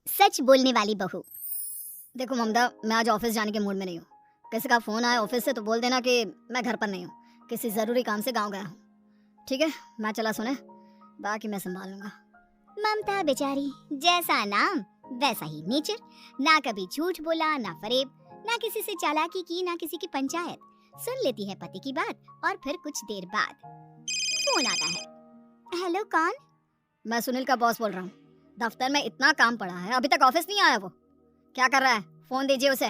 सच बोलने वाली बहू। देखो ममता, मैं आज ऑफिस जाने के मूड में नहीं हूँ। किसी का फोन आया ऑफिस से तो बोल देना कि मैं घर पर नहीं हूँ, किसी जरूरी काम से गांव गया हूँ। ठीक है, मैं चला, सुने, बाकी मैं संभाल लूंगा। ममता बेचारी, जैसा नाम वैसा ही नेचर। ना कभी झूठ बोला, ना फरेब, ना किसी से चालाकी की, ना किसी की पंचायत। सुन लेती है पति की बात और फिर कुछ देर बाद फोन आता है। हेलो, कौन? मैं सुनील का बॉस बोल रहा हूँ। दफ्तर में इतना काम पड़ा है, अभी तक ऑफिस नहीं आया। वो क्या कर रहा है? फोन दीजिए उसे।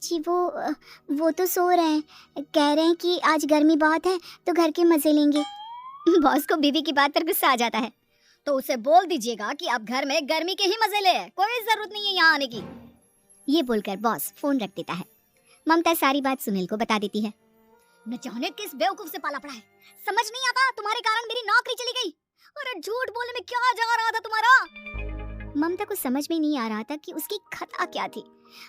जी वो तो सो रहे हैं। कह रहे हैं कि आज गर्मी बहुत है तो घर के मजे लेंगे। बॉस को बीवी की बात पर गुस्सा आ जाता है। तो उसे बोल दीजिएगा कि अब घर में गर्मी के ही मजे ले, कोई जरूरत नहीं है यहाँ आने की। ये बोलकर बॉस फोन रख देता है। ममता सारी बात सुनील को बता देती है। न जाने किस बेवकूफ से पाला पड़ा है, समझ नहीं आता। तुम्हारे कारण मेरी नौकरी चली गई। अरे झूठ बोलने में क्या जा रहा था तुम्हारा? ममता को समझ में नहीं आ रहा था कि उसकी खता क्या थी।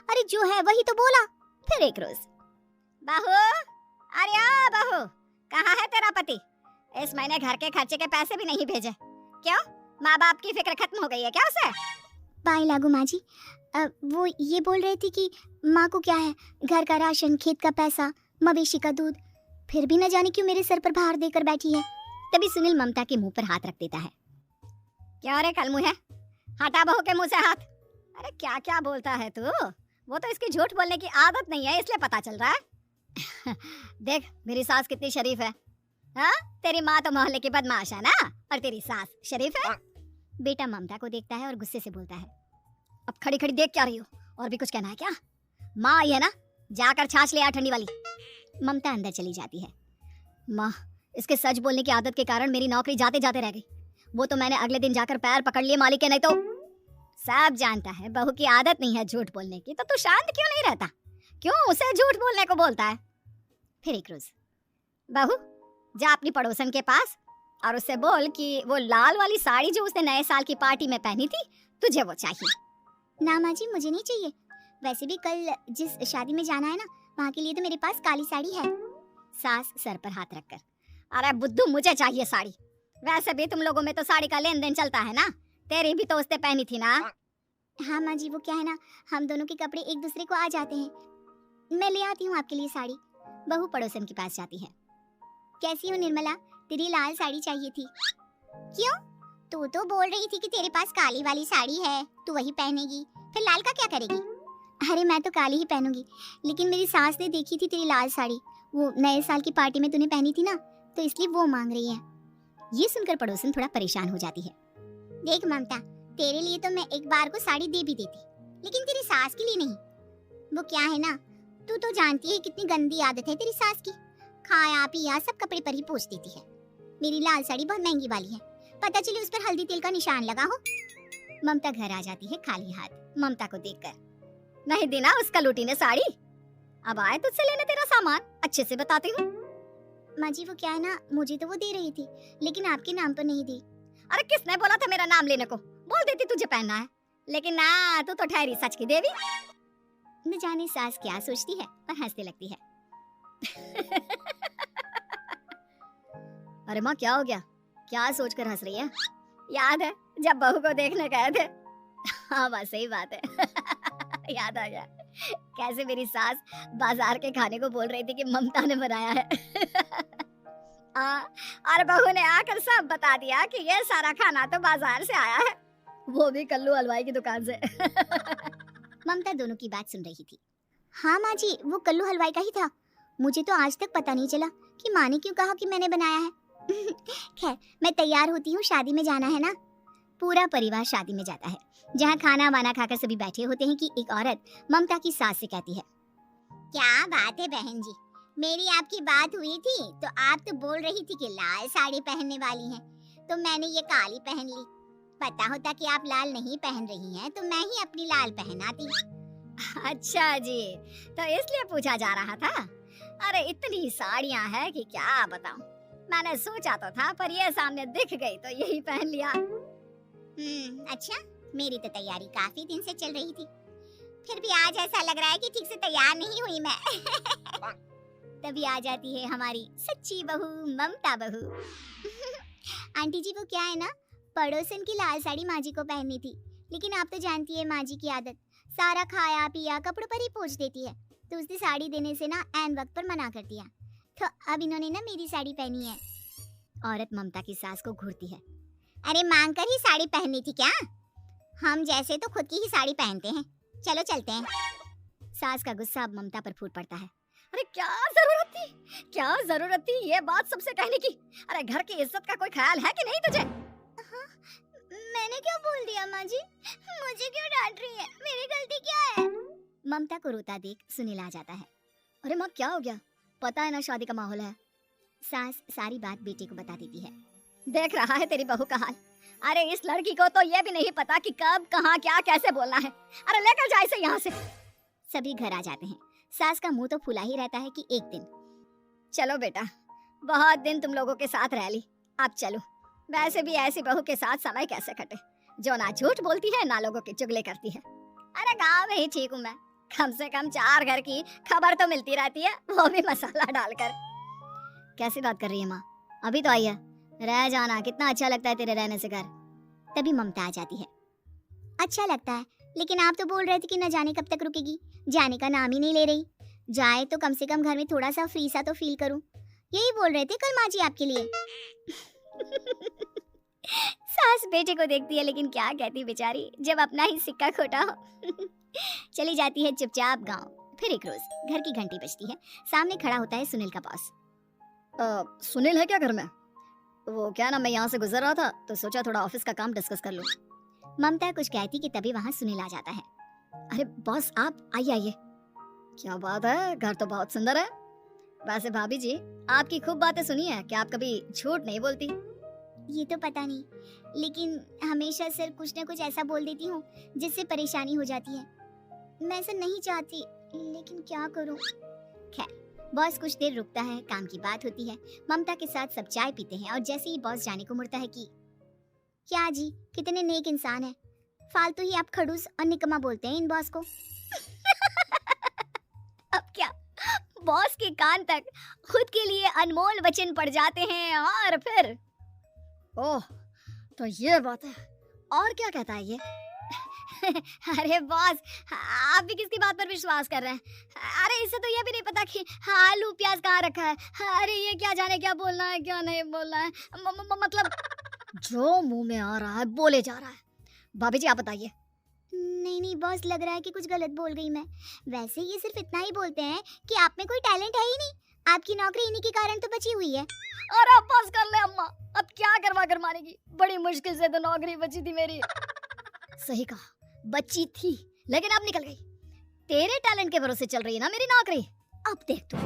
अरे जो है वही तो बोला। फिर एक रोज, बहू, अरे आ बहू, कहाँ है तेरा पति? इस महीने घर के खर्चे के पैसे भी नहीं भेजे। क्यों, माँ बाप की फिक्र खत्म हो गई है क्या उसे? पाए लागू माँ जी, वो ये बोल रही थी कि माँ को क्या है, घर का राशन, खेत का पैसा, मवेशी का दूध, फिर भी न जाने क्यों मेरे सर पर भार देकर बैठी है। तभी सुनील ममता के मुंह पर हाथ रख देता है। क्या रे कलमुँह है, हटा बहू के मुंह से हाथ। अरे क्या क्या बोलता है तू? वो तो इसकी झूठ बोलने की आदत नहीं है, इसलिए पता चल रहा है। देख मेरी सास कितनी शरीफ है। हाँ, तेरी माँ तो मोहल्ले की बदमाश है ना, और तेरी सास शरीफ है। बेटा ममता को देखता है और गुस्से से बोलता है। अब खड़ी खड़ी देख क्या रही हो? और भी कुछ कहना है क्या? माँ आई है ना, जाकर छाछ ले आ ठंडी वाली। ममता अंदर चली जाती है। माँ, इसके सच बोलने की आदत के कारण मेरी नौकरी जाते जाते रह गई। वो तो मैंने अगले दिन जाकर पैर पकड़ लिए मालिक के, नहीं तो। सब जानता है बहू की आदत नहीं है झूठ बोलने की, तो तू शांत क्यों नहीं रहता? क्यों उसे झूठ बोलने को बोलता है? फिर एक रोज, बहू जा अपनी पड़ोसन के पास और उससे बोल कि वो लाल वाली साड़ी जो उसने नए साल की पार्टी में पहनी थी, तुझे वो चाहिए। ना माँ जी, मुझे नहीं चाहिए। वैसे भी कल जिस शादी में जाना है ना, वहाँ के लिए तो मेरे पास काली साड़ी है। सास सर पर हाथ रखकर, अरे बुद्धू, मुझे चाहिए साड़ी। वैसे भी तुम लोगों में तो साड़ी का लेन देन चलता है ना, तेरी भी तो उसने पहनी थी ना। हाँ माँ जी, वो क्या है ना, हम दोनों के कपड़े एक दूसरे को आ जाते हैं। मैं ले आती हूँ आपके लिए साड़ी। बहू पड़ोसन के पास जाती है। कैसी हो निर्मला, तेरी लाल साड़ी चाहिए थी। क्यों? तू तो बोल रही थी कि तेरे पास काली वाली साड़ी है, तू वही पहनेगी, फिर लाल का क्या करेगी? अरे मैं तो काली ही पहनूंगी, लेकिन मेरी सास ने देखी थी तेरी लाल साड़ी, वो नए साल की पार्टी में तूने पहनी थी ना, तो इसलिए वो मांग रही है। ये सुनकर पड़ोसन थोड़ा परेशान हो जाती है। देख ममता, तेरे लिए तो मैं एक बार को साड़ी दे भी देती, लेकिन तेरी सास के लिए नहीं। वो क्या है ना, तू तो जानती है कितनी गंदी आदत है तेरी सास की। खाया पिया सब कपड़े पर ही पोंछ देती है। मेरी लाल साड़ी बहुत महंगी वाली है, पता चले उस पर हल्दी तेल का निशान लगा हो। ममता घर आ जाती है खाली हाथ। ममता को देखकर, नहीं देना उसका लूटी ने साड़ी। अब आए तुझसे लेने तेरा सामान, अच्छे से बताती हूँ। माँ जी वो क्या है ना, मुझे तो वो दे रही थी, लेकिन आपके नाम पर नहीं दी। अरे किसने बोला था मेरा नाम लेने को? बोल देती तुझे पहनना है, लेकिन ना, तू तो ठहरी सच की देवी। न जाने सास क्या सोचती है पर हंसने लगती है। अरे माँ, क्या हो गया? क्या सोचकर हंस रही है? याद है जब बहू को देखने गए थे? हाँ बस सही बात है। याद आ गया कैसे मेरी सास बाजार के खाने को बोल रही थी कि ममता ने बनाया है। और बहू ने आकर सब बता दिया कि ये सारा खाना तो बाजार से आया है, वो भी कल्लू हलवाई की दुकान से। ममता दोनों की बात सुन रही थी। हाँ माँ जी, वो कल्लू हलवाई का ही था। मुझे तो आज तक पता नहीं चला कि माँ ने क्यों कहा कि मैंने बनाया है। खैर, मैं तैयार होती हूँ, शादी में जाना है ना। पूरा परिवार शादी में जाता है, जहाँ खाना वाना खाकर सभी बैठे होते हैं कि एक औरत ममता की सास से कहती है, क्या बात है बहन जी, मेरी आपकी बात हुई थी तो आप तो बोल रही थी कि लाल साड़ी पहनने वाली हैं, तो मैंने ये काली पहन ली। पता होता कि आप लाल नहीं पहन रही हैं तो मैं ही अपनी लाल पहनाती। अच्छा जी, तो इसलिए पूछा जा रहा था। अरे इतनी साड़ियाँ हैं कि क्या बताऊं। मैंने सोचा तो था, पर ये सामने दिख गई तो यही पहन लिया। अच्छा, मेरी तो तैयारी काफी दिन से चल रही थी, फिर भी आज ऐसा लग रहा है कि ठीक से तैयार नहीं हुई मैं। तभी आ जाती है हमारी सच्ची बहू ममता बहू। आंटी जी वो क्या है ना, पड़ोसन की लाल साड़ी माँ जी को पहननी थी, लेकिन आप तो जानती है माँ जी की आदत, सारा खाया पिया कपड़ों पर ही पोंछ देती है। तो उसने साड़ी देने से ना ऐन वक्त पर मना कर दिया, तो अब इन्होंने ना मेरी साड़ी पहनी है। औरत ममता की सास को घूरती है। अरे मांग कर ही साड़ी पहननी थी क्या? हम जैसे तो खुद की ही साड़ी पहनते हैं, चलो चलते हैं। सास का गुस्सा अब ममता पर फूट पड़ता है। अरे क्या जरूरत थी ये बात सबसे कहने की? अरे घर की इज्जत का कोई ख्याल है कि नहीं तुझे? हाँ, मैंने क्या बोल दिया माँ जी? मुझे क्यों डांट रही है? मेरी गलती क्या है? ममता को रोता देख सुनील आ जाता है। अरे माँ क्या हो गया? पता है ना शादी का माहौल है। सास सारी बात बेटे को बता देती है। देख रहा है तेरी बहू का हाल। अरे इस लड़की को तो ये भी नहीं पता कि कब कहाँ क्या कैसे बोलना है। अरे लेकर जा इसे यहाँ से। सभी घर आ जाते हैं। सास का मुंह तो फुला ही रहता है कि एक दिन। चलो बेटा, बहुत दिन तुम लोगों के साथ रह ली, अब चलो। वैसे भी ऐसी बहू के साथ समय कैसे कटे, जो ना झूठ बोलती है ना लोगों की चुगली करती है। अरे गाँव में ही ठीक हूँ मैं, कम से कम 4 घर की खबर तो मिलती रहती है, वो भी मसाला डालकर। कैसी बात कर रही है माँ? अभी तो आई है, रह जाना, कितना अच्छा लगता है तेरे रहने से घर। तभी ममता आ जाती है। अच्छा लगता है, लेकिन आप तो बोल रहे थे कि न जाने कब तक रुकेगी, जाने का नाम ही नहीं ले रही। जाए तो कम से कम घर में थोड़ा सा फ्री सा तो फील करूं, यही बोल रहे थे कल माँ जी आपके लिए। सास बेटे को देखती है लेकिन क्या कहती बेचारी, जब अपना ही सिक्का खोटा हो। चली जाती है चुपचाप गांव। फिर एक रोज घर की घंटी बजती है। सामने खड़ा होता है सुनील का बॉस। सुनील है क्या घर में? वो क्या ना, मैं यहाँ से गुजर रहा था तो सोचा थोड़ा ऑफिस का काम डिस्कस कर लूं। ममता कुछ कहती कि तभी वहाँ सुनील आ जाता है। अरे बॉस आप आइए आइए। क्या बात है, घर तो बहुत सुंदर है। वैसे भाभी जी, आपकी खूब बातें सुनी है कि आप कभी झूठ नहीं बोलती। ये तो पता नहीं, लेकिन हमेशा सर कुछ न कुछ ऐसा बोल देती हूँ जिससे परेशानी हो जाती है। मैं ऐसा नहीं चाहती, लेकिन क्या करूँ। खैर, बॉस कुछ देर रुकता है, काम की बात होती है। ममता के साथ सब चाय पीते हैं और जैसे ही बॉस जाने को मुड़ता है कि क्या जी, कितने नेक इंसान है, फालतू ही आप खड़ूस और निकम्मा बोलते हैं इन बॉस को। अब क्या, बॉस के कान तक खुद के लिए अनमोल वचन पड़ जाते हैं और फिर ओह, तो ये बात है। और क्या कहता है ये? अरे बॉस, आप भी किसकी बात पर विश्वास कर रहे हैं? अरे इससे तो ये भी नहीं पता कि आलू प्याज कहाँ रखा है। अरे ये क्या जाने क्या बोलना है क्या नहीं बोलना है। मतलब जो मुंह में आ रहा है बोले जा रहा है। भाभी जी आप बताइए। नहीं बॉस, लग रहा है कि कुछ गलत बोल गई मैं। वैसे ये सिर्फ इतना ही बोलते हैं कि आप में कोई टैलेंट है ही नहीं, आपकी नौकरी इन्हीं के कारण तो बची हुई है। और अब बस कर ले अम्मा, अब क्या करवा कर मारेगी, बड़ी मुश्किल से तो नौकरी बची थी मेरी। सही कहा, बच्ची थी लेकिन अब निकल गई। तेरे टैलेंट के भरोसे चल रही है ना मेरी नौकरी, अब देख तू।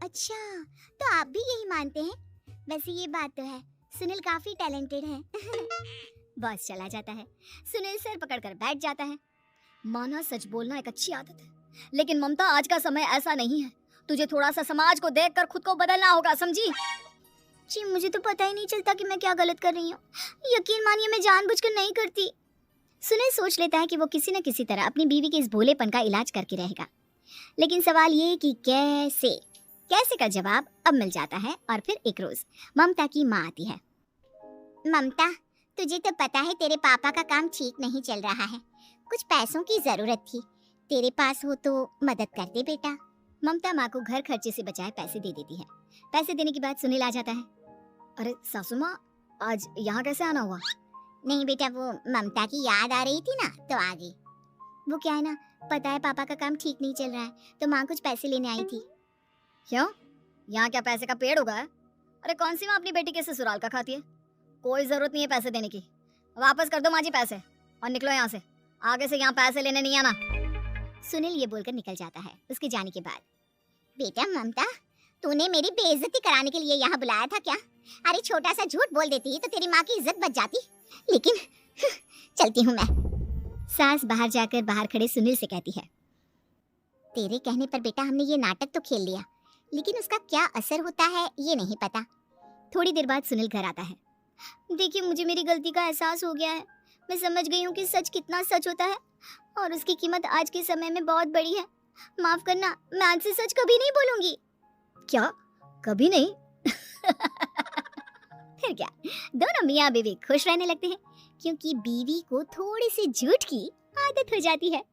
अच्छा, तो आप भी यही मानते हैं? वैसे ये बात तो है, सुनील काफी टैलेंटेड है। बॉस चला जाता है। सुनील सर पकड़कर बैठ जाता है। माना सच बोलना एक अच्छी आदत है, लेकिन ममता आज का समय ऐसा नहीं है। तुझे थोड़ा सा समाज को देखकर खुद को बदलना होगा, समझी? जी मुझे तो पता ही नहीं चलता कि मैं क्या गलत कर रही हूँ। यकीन मानिए मैं जानबूझकर नहीं करती। सुनील सोच लेता है कि वो किसी न किसी तरह अपनी बीवी के इस भोलेपन का इलाज करके रहेगा, लेकिन सवाल ये कि कैसे का जवाब अब मिल जाता है। और फिर एक रोज ममता की माँ आती है। ममता, तुझे तो पता है तेरे पापा का काम ठीक नहीं चल रहा है, कुछ पैसों की जरूरत थी, तेरे पास हो तो मदद कर दे बेटा। ममता माँ को घर खर्चे से बचाए पैसे दे देती है। पैसे देने के बाद सुनील आ जाता है। अरे सासू माँ, आज यहाँ कैसे आना हुआ? नहीं बेटा, वो ममता की याद आ रही थी ना तो आ गई। वो क्या है ना, पता है पापा का काम ठीक नहीं चल रहा है, तो माँ कुछ पैसे लेने आई थी। क्यों, यहाँ क्या पैसे का पेड़ उगा है? अरे कौन सी माँ अपनी बेटी के ससुराल का खाती है? कोई जरूरत नहीं है पैसे देने की, वापस कर दो माँ जी पैसे और निकलो यहाँ से। आगे से यहाँ पैसे लेने नहीं आना। सुनील ये बोलकर निकल जाता है। उसके जाने के बाद, बेटा ममता, तूने मेरी बेइज्जती कराने के लिए यहाँ बुलाया था क्या? अरे छोटा सा झूठ बोल देती तो तेरी माँ की इज्जत बच जाती, लेकिन चलती हूँ मैं। सास बाहर जाकर बाहर खड़े सुनील से कहती है, तेरे कहने पर बेटा हमने ये नाटक तो खेल लिया, लेकिन उसका क्या असर होता है ये नहीं पता। थोड़ी देर बाद सुनील घर आता है। देखिए मुझे मेरी गलती का एहसास हो गया है, मैं समझ गई हूँ कि सच कितना सच होता है और उसकी कीमत आज के समय में बहुत बड़ी है। माफ करना, मैं आज से सच कभी नहीं बोलूंगी। क्या कभी नहीं? फिर क्या, दोनों मियाँ बीवी खुश रहने लगते हैं क्योंकि बीवी को थोड़ी सी झूठ की आदत हो जाती है।